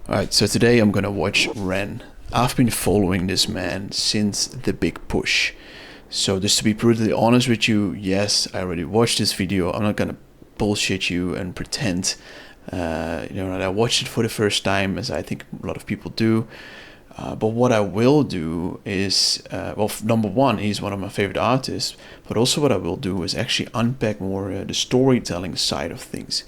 Alright, so today I'm gonna watch Ren. I've been following this man since the big push. So just to be brutally honest with you, yes, I already watched this video. I'm not gonna bullshit you and pretend that I watched it for the first time, as I think a lot of people do. But what I will do is, number one, he's one of my favorite artists, but also what I will do is actually unpack more the storytelling side of things.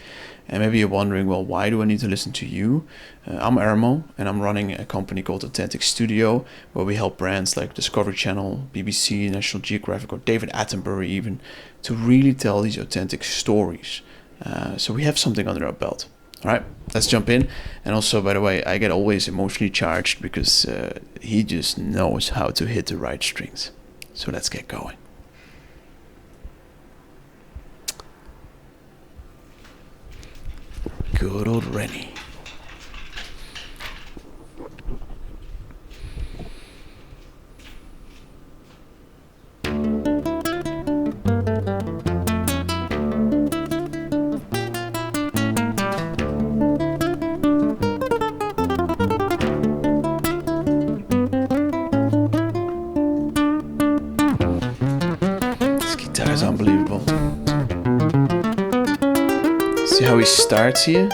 And maybe you're wondering, well, why do I need to listen to you? I'm Ermo, and I'm running a company called Authentic Studio, where we help brands like Discovery Channel, BBC, National Geographic, or David Attenborough even, to really tell these authentic stories. So we have something under our belt. All right, let's jump in. And also, by the way, I get always emotionally charged because he just knows how to hit the right strings. So let's get going. Good old Rennie. This guitar is unbelievable. See how he starts here?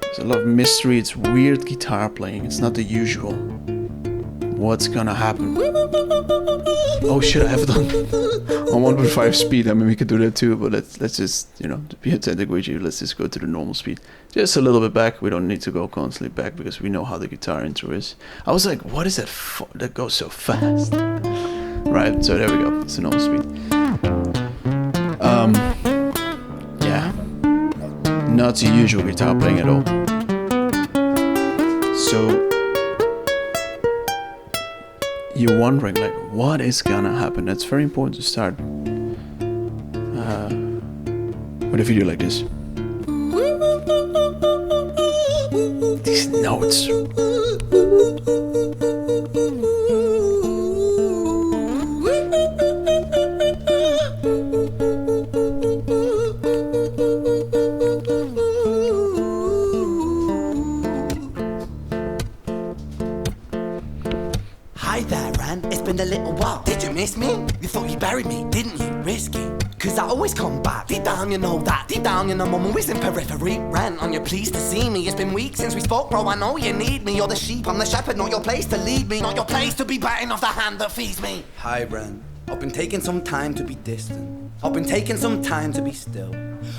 There's a lot of mystery. It's weird guitar playing. It's not the usual. What's gonna happen? Oh shit, I have it on 1.5 speed. I mean, we could do that too, but let's just, to be authentic with you, let's just go to the normal speed. Just a little bit back. We don't need to go constantly back because we know how the guitar intro is. I was like, what is that that goes so fast? Right, so there we go. It's the normal speed. Yeah. Not the usual guitar playing at all. So you're wondering, like, what is gonna happen? That's very important to start with a video like this. These notes. Hi there, Ran. It's been a little while. Did you miss me? You thought you buried me, didn't you? Risky. Cause I always come back. Deep down you know that. Deep down you know I'm always in periphery. Ran, on you pleased to see me. It's been weeks since we spoke, bro. I know you need me. You're the sheep, I'm the shepherd. Not your place to lead me. Not your place to be biting off the hand that feeds me. Hi, Ren. I've been taking some time to be distant. I've been taking some time to be still.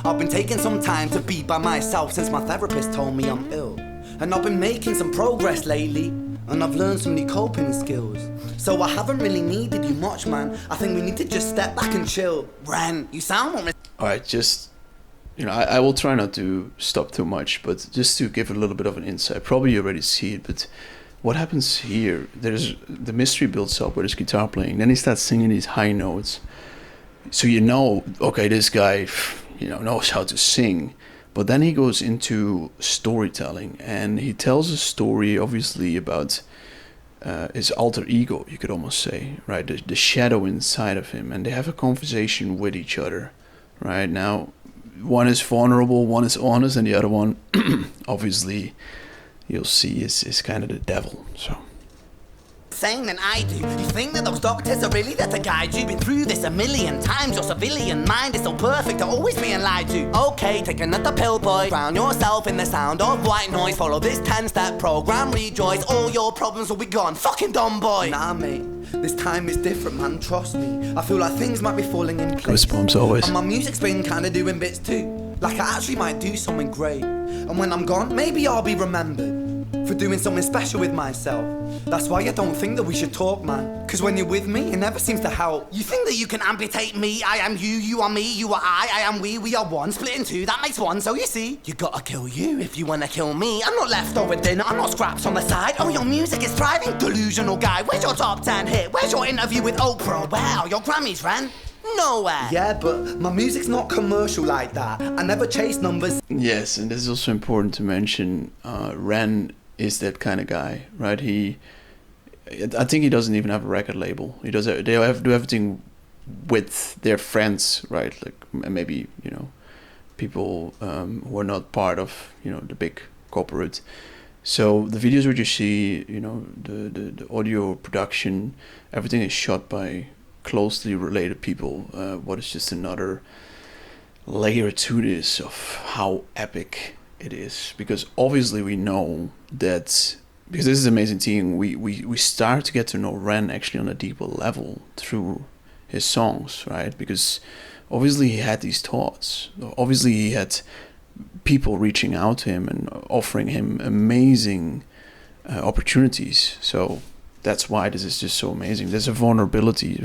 I've been taking some time to be by myself since my therapist told me I'm ill. And I've been making some progress lately. And I've learned some new coping skills. So I haven't really needed you much, man. I think we need to just step back and chill. Ran, you sound more... Alright, just, I will try not to stop too much, but just to give a little bit of an insight. Probably you already see it, but what happens here, the mystery builds up with his guitar playing. Then he starts singing these high notes. So okay, this guy, knows how to sing. But then he goes into storytelling, and he tells a story, obviously, about his alter ego, you could almost say, right? The shadow inside of him, and they have a conversation with each other, right? Now, one is vulnerable, one is honest, and the other one, obviously, you'll see is kind of the devil. So. Saying than I do. You think that those doctors are really there to guide you? Been through this a million times. Your civilian mind is so perfect to always being lied to. Okay, take another pill, boy. Drown yourself in the sound of white noise. Follow this 10-step program, rejoice. All your problems will be gone. Fucking dumb boy. Nah, mate. This time is different, man. Trust me. I feel like things might be falling in place. Goosebumps always. And my music's been kinda doing bits too. Like I actually might do something great. And when I'm gone, maybe I'll be remembered for doing something special with myself. That's why I don't think that we should talk, man. Cause when you're with me, it never seems to help. You think that you can amputate me? I am you, you are me, you are I am we are one. Split in two, that makes one, so you see. You gotta kill you if you wanna kill me. I'm not leftover dinner, I'm not scraps on the side. Oh, your music is thriving, delusional guy. Where's your top 10 hit? Where's your interview with Oprah? Wow, your Grammys, Ran? Nowhere. Yeah, but my music's not commercial like that. I never chase numbers. Yes, and this is also important to mention. Ren is that kind of guy, right? I think he doesn't even have a record label. They do everything with their friends, right? Like maybe people who are not part of the big corporate So the videos where you see, you know, the audio production, everything is shot by closely related people. What is just another layer to this of how epic it is, because obviously we know that, because this is an amazing thing, we start to get to know Ren actually on a deeper level through his songs, right? Because obviously he had these thoughts, obviously he had people reaching out to him and offering him amazing opportunities. So that's why this is just so amazing. There's a vulnerability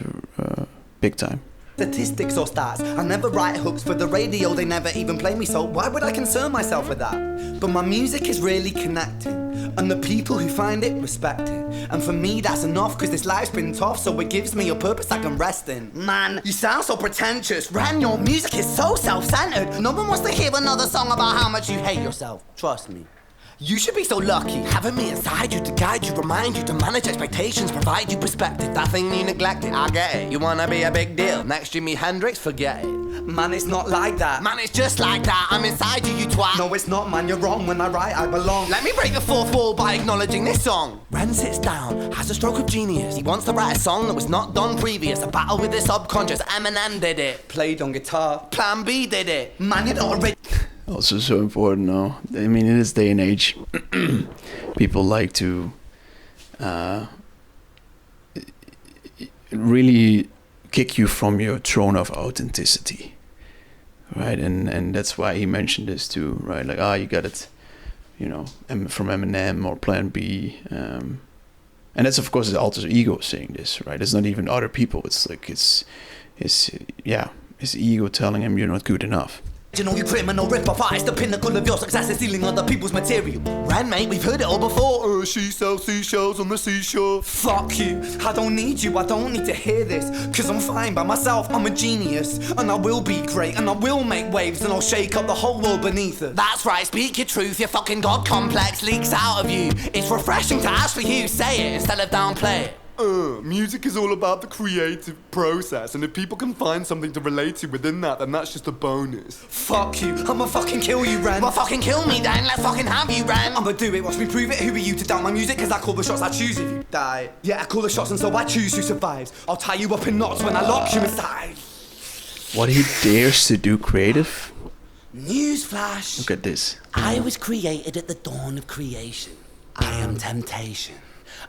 big time. Statistics or stats. I never write hooks for the radio, they never even play me, so why would I concern myself with that? But my music is really connecting, and the people who find it respect it. And for me that's enough, cause this life's been tough, so it gives me a purpose I can rest in. Man, you sound so pretentious. Ren, your music is so self-centered. No one wants to hear another song about how much you hate yourself. Trust me. You should be so lucky, having me inside you to guide you, remind you to manage expectations, provide you perspective. That thing you neglected, I get it. You wanna be a big deal, next Jimi Hendrix, forget it. Man, it's not like that. Man, it's just like that. I'm inside you, you twat. No, it's not, man, you're wrong. When I write, I belong. Let me break the fourth wall by acknowledging this song. Ren sits down, has a stroke of genius. He wants to write a song that was not done previous. A battle with the subconscious, Eminem did it. Played on guitar, Plan B did it. Man, you're not a Also so important now. I mean, in this day and age, people like to really kick you from your throne of authenticity, right? And that's why he mentioned this too, right? Like, you got it, you know, from Eminem or Plan B. And that's, of course, his alter ego saying this, right? It's not even other people. It's like his ego telling him you're not good enough. You know, you criminal rip-off artist, the pinnacle of your success is stealing other people's material. Ren, mate, we've heard it all before. She sells seashells on the seashore. Fuck you, I don't need you, I don't need to hear this. Cause I'm fine by myself, I'm a genius. And I will be great, and I will make waves, and I'll shake up the whole world beneath it. That's right, speak your truth, your fucking God complex leaks out of you. It's refreshing to ask for you, say it instead of downplay it. Music is all about the creative process, and if people can find something to relate to within that, then that's just a bonus. Fuck you, I'ma fucking kill you, Ren. Well, fucking kill me then, let's fucking have you, Ren. I'ma do it, watch me prove it. Who are you to doubt my music? Cause I call the shots, I choose if you die. Yeah, I call the shots and so I choose who survives. I'll tie you up in knots when I lock you inside. What he dares to do creative? Newsflash. Look at this. I was created at the dawn of creation. I am temptation.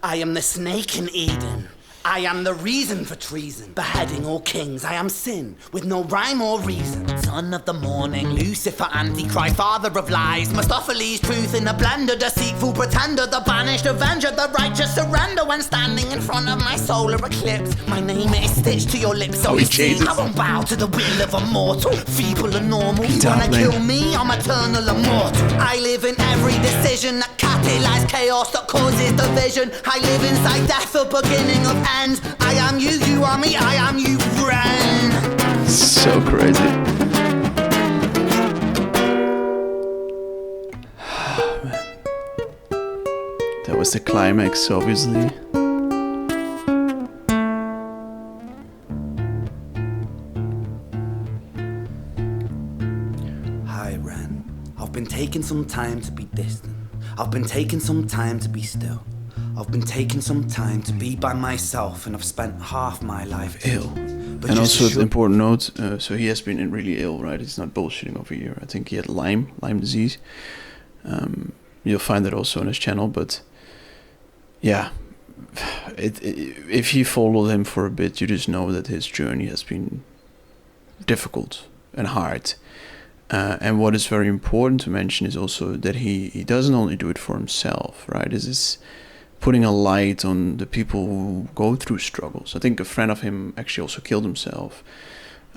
I am the snake in Eden. I am the reason for treason, beheading all kings. I am sin, with no rhyme or reason. Son of the morning, Lucifer, Antichrist, father of lies. Mephistophelies, truth in a blender, deceitful pretender, the banished avenger, the righteous surrender. When standing in front of my solar eclipse, my name is stitched to your lips. So you see, I won't bow to the will of a mortal, feeble and normal. You wanna kill me? I'm eternal immortal. I live in every decision that catalyzes chaos, that causes division. I live inside death, the beginning of end. I am you, you are me, I am you, Ren. So crazy. Man. That was the climax, obviously. Hi, Ren. I've been taking some time to be distant. I've been taking some time to be still. I've been taking some time to be by myself, and I've spent half my life ill. And also an important note, so he has been really ill, right? He's not bullshitting over here. I think he had Lyme disease. You'll find that also on his channel, but yeah, if you follow him for a bit, you just know that his journey has been difficult and hard. And what is very important to mention is also that he doesn't only do it for himself, right? This is putting a light on the people who go through struggles. I think a friend of him actually also killed himself,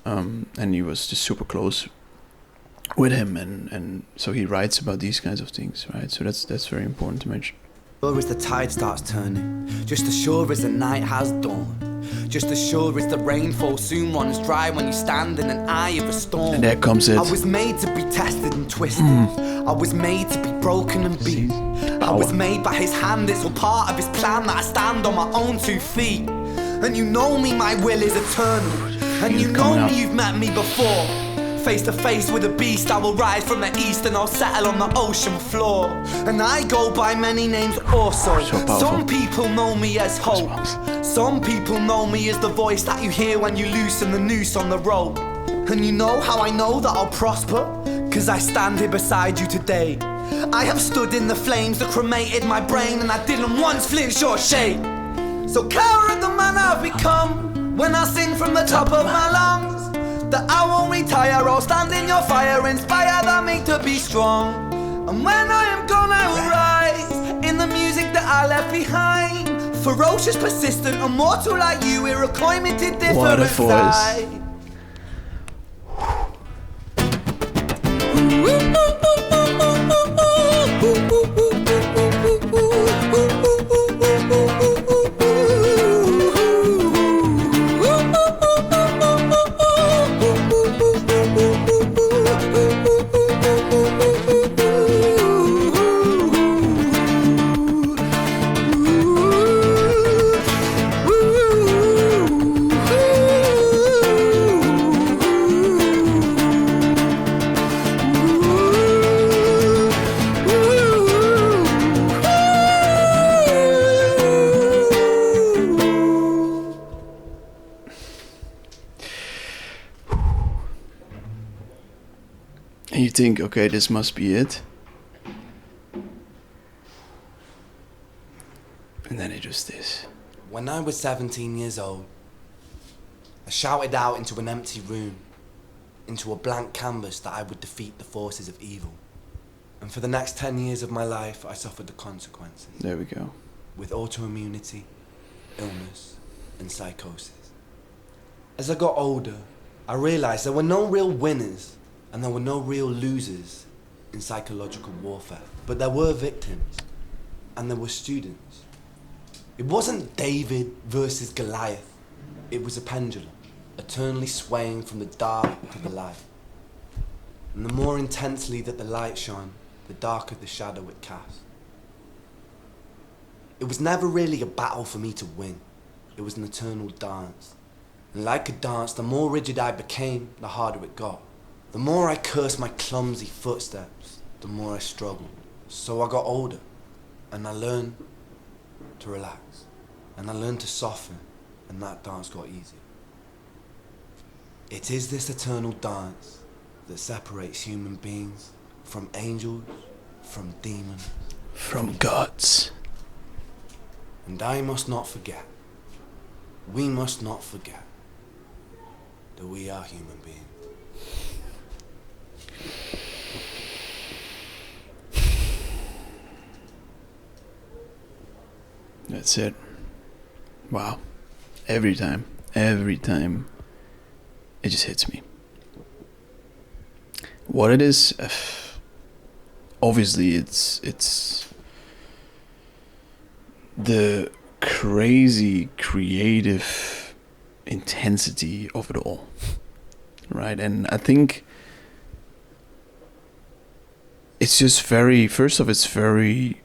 and he was just super close with him, and so he writes about these kinds of things, right? So that's very important to mention. Sure as the tide starts turning, just as sure as the night has dawned, just as sure as the rainfall soon runs dry when you stand in an eye of a storm. And there comes it. I was made to be tested and twisted. I was made to be broken and beat. I was made by his hand, it's all part of his plan that I stand on my own 2 feet. And you know me, my will is eternal. And you know me, you've met me before. face to face with a beast. I will rise from the east and I'll settle on the ocean floor. And I go by many names also. Some people know me as hope. Some people know me as the voice that you hear when you loosen the noose on the rope. And you know how I know that I'll prosper? 'Cause I stand here beside you today. I have stood in the flames that cremated my brain, and I didn't once flinch or shake. So clever at the man I've become when I sing from the top of my lungs. That I won't retire, I'll stand in your fire, inspire that me to be strong. And when I am gone I will rise in the music that I left behind. Ferocious, persistent, immortal like you, Iroquois me to different side. And you think, okay, this must be it. And then it just is. When I was 17 years old, I shouted out into an empty room, into a blank canvas, that I would defeat the forces of evil. And for the next 10 years of my life, I suffered the consequences. There we go. With autoimmunity, illness, and psychosis. As I got older, I realized there were no real winners and there were no real losers in psychological warfare. But there were victims, and there were students. It wasn't David versus Goliath. It was a pendulum, eternally swaying from the dark to the light. And the more intensely that the light shone, the darker the shadow it cast. It was never really a battle for me to win. It was an eternal dance. And like a dance, the more rigid I became, the harder it got. The more I cursed my clumsy footsteps, the more I struggled. So I got older, and I learned to relax. And I learned to soften, and that dance got easier. It is this eternal dance that separates human beings from angels, from demons, from gods. And I must not forget, we must not forget, that we are human beings. That's it. Wow. Every time, it just hits me. What it is, obviously it's the crazy creative intensity of it all, right? And I think it's just very, first off, it's very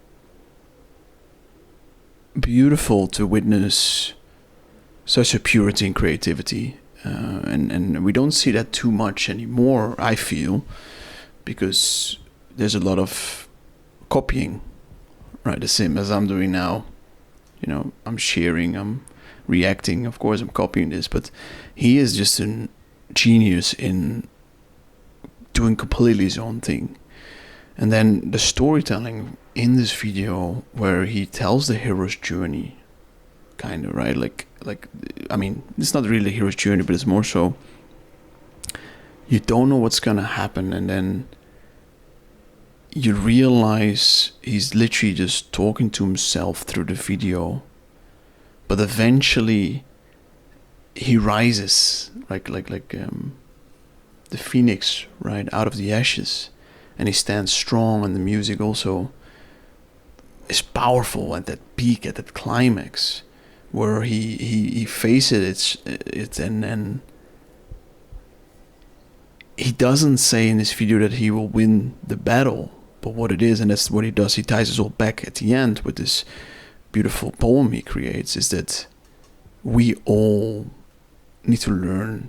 beautiful to witness such a purity and creativity, and we don't see that too much anymore, I feel, because there's a lot of copying, right? The same as I'm doing now. You know, I'm sharing, I'm reacting, of course I'm copying this, but he is just a genius in doing completely his own thing. And then the storytelling in this video, where he tells the hero's journey, kind of, right? Like, I mean, it's not really the hero's journey, but it's more so, you don't know what's gonna happen, and then you realize he's literally just talking to himself through the video, but eventually he rises like the phoenix, right, out of the ashes, and he stands strong, and the music also is powerful at that peak, at that climax, where he faces it, and he doesn't say in this video that he will win the battle, but what it is, and that's what he does, he ties us all back at the end with this beautiful poem he creates, is that we all need to learn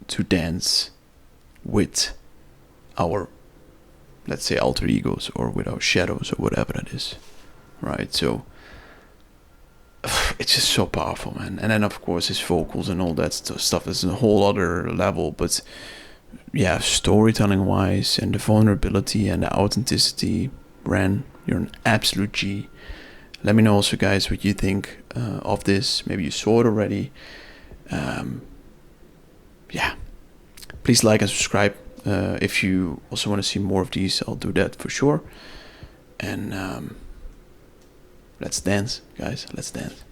to dance with our, let's say, alter egos, or with our shadows, or whatever that is, right? So it's just so powerful, man. And then of course his vocals and all that stuff is a whole other level. But yeah, storytelling wise, and the vulnerability and the authenticity, Ren, you're an absolute G. Let me know also, guys, what you think of this. Maybe you saw it already. Yeah, please like and subscribe. If you also want to see more of these, I'll do that for sure. And let's dance, guys. Let's dance.